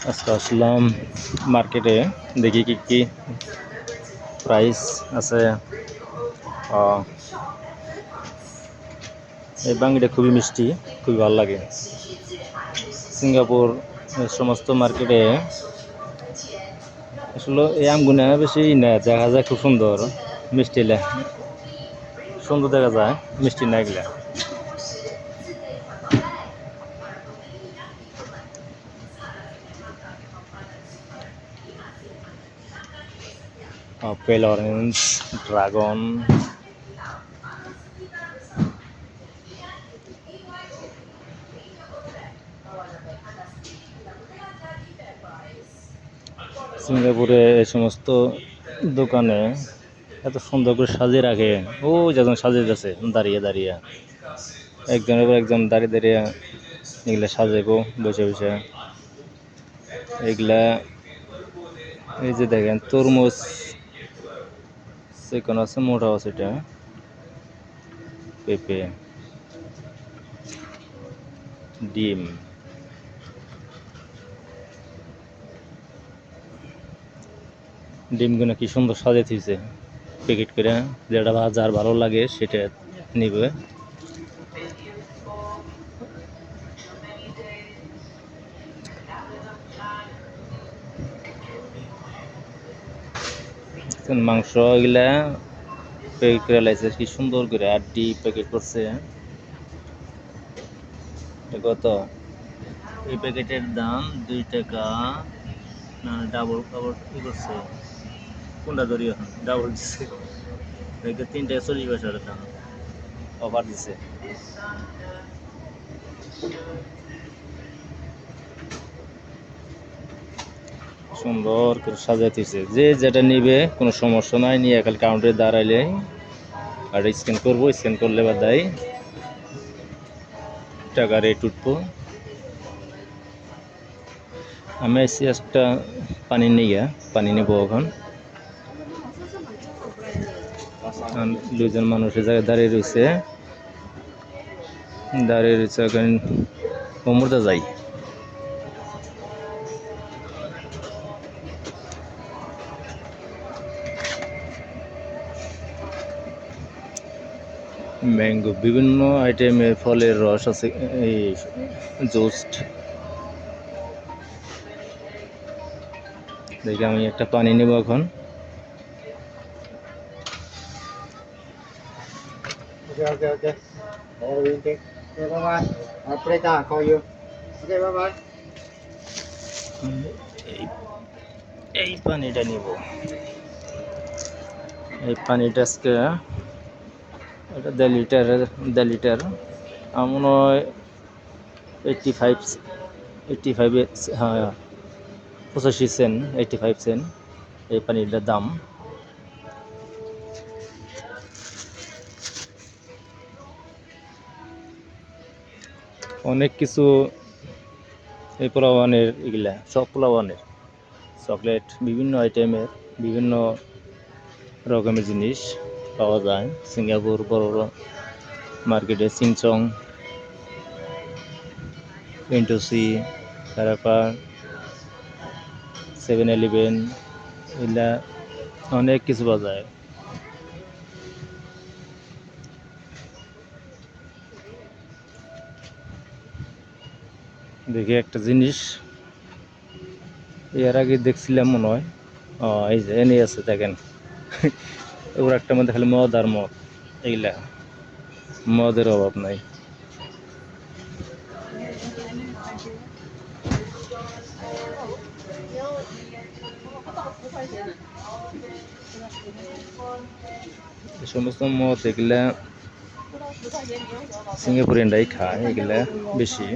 আজকে আসলাম মার্কেটে, দেখি কি কি প্রাইস আছে। এই বাঙ্গিটা খুবই মিষ্টি, খুবই ভালো লাগে। সিঙ্গাপুর এই সমস্ত মার্কেটে আসলে এই আমগুনা বেশি না, দেখা যায় খুব সুন্দর মিষ্টি, সুন্দর দেখা যায়, মিষ্টি না এগুলা। আপেল, অরেঞ্জ, ড্রাগন, সিঙ্গাপুরে এই সমস্ত দোকানে এত সুন্দর করে সাজিয়ে রাখে। ও যখন সাজিয়ে যাচ্ছে দাঁড়িয়ে দাঁড়িয়ে, একজনের পর একজন দাঁড়িয়ে দাঁড়িয়ে এগুলা সাজাবো বসে বসে। এগুলা এই যে দেখেন তরমুজ, সেখানে আছে, মোটা আছে, এটা পেঁপে, ডিম, ডিমগুলো কি সুন্দর সাজিয়ে দিয়েছে প্যাকেট করে। যেটা যার ভালো লাগে সেটা নিবে। মাংস এগুলা প্যাকেট করে লাইছে কি সুন্দর করে, আড্ডি প্যাকেট করছে। কত এই প্যাকেটের দাম? 2 টাকা। না, ডাবল কাপড় কি করছে, কোনটা ধরি এখন, ডাবল দিচ্ছে। দেখে 3 টাকা 40 পয়সার দাম অফার দিছে। সুন্দর করে সাজাইতেছে, যে যেটা নিবে কোনো সমস্যা নাই, নিয়ে একাল কাউন্টারে দাঁড়াইলে আর স্ক্যান করবো, স্ক্যান করলে বা দেয় টাকা রেট উঠবো। আমি এসে একটা পানি নিয়ে পানি নেব এখন। দুজন মানুষের জায়গায় দাঁড়িয়ে রয়েছে এখন কোমরটা যাই। ম্যাঙ্গো, বিভিন্ন আইটেমের ফলের রস আছে, এই জুস। দেখি আমি একটা পানি নেব এখন। Okay, okay, okay. Okay, bye bye. Preta, call you. Okay, bye bye. এই এই পানিটা নিব। এই পানিটা আজকে এটা 1.5 লিটার আমার মনে হয় 85, 85, হ্যাঁ 85 সেন্ট, 85 সেন্ট এই পানিটার দাম। অনেক কিছু এই পোলাওয়ানের, এগুলা সব পোলাওয়ানের চকলেট, বিভিন্ন আইটেমের বিভিন্ন রকমের জিনিস পাওয়া যায় সিঙ্গাপুর বড় বড় মার্কেটে। সিংচং, এনটুসি, তারপর 7-Eleven, এগুলা অনেক কিছু পাওয়া যায়। দেখি একটা জিনিস এর আগে দেখছিলাম মনে হয়। এই যে এনে আছে দেখেন ওর একটা মধ্যে খালি মদ আর মদ, এইগুলা মদের অভাব নাই। এই সমস্ত মদ এগুলা সিঙ্গাপুরিয়ানরাই খায়, এগুলা বেশি।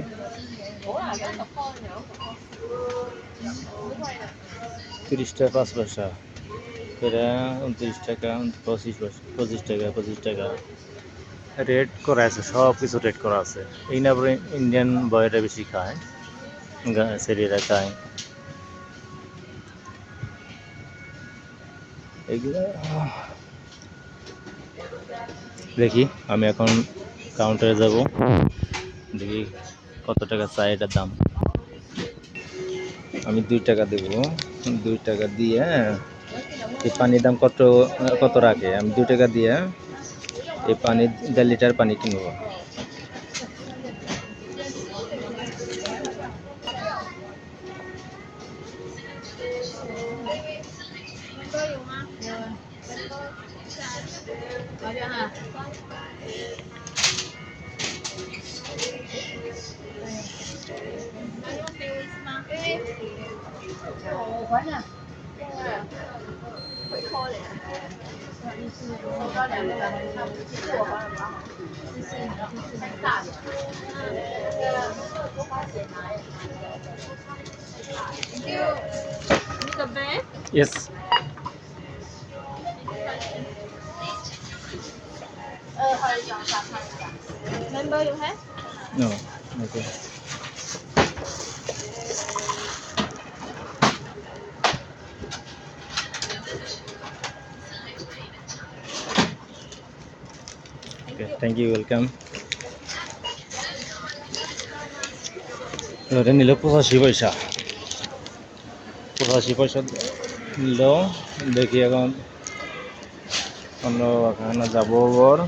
30 টাকা 5 পয়সা, এটা 29 টাকা, 25 টাকা, 25 টাকা রেট করা আছে, সব কিছু রেট করা আছে। এই না পরে ইন্ডিয়ান বয়রা বেশি খায়, ছেলেরা খায় এগুলো। দেখি আমি এখন কাউন্টারে যাব, দেখি কত টাকা চাই এটার দাম। আমি 2 টাকা দেব। 2 টাকা দিয়ে এই পানির দাম কত কত রাখে? আমি 2 টাকা দিয়ে এই পানি 1.5 লিটার পানি কিনবো। Yes. Member you have? No. Okay. Okay. Thank you. Welcome. এটা নিল 85 পয়সা। 85 পয়সা নিল। দেখি এখন অন্য এখানে যাবো ওর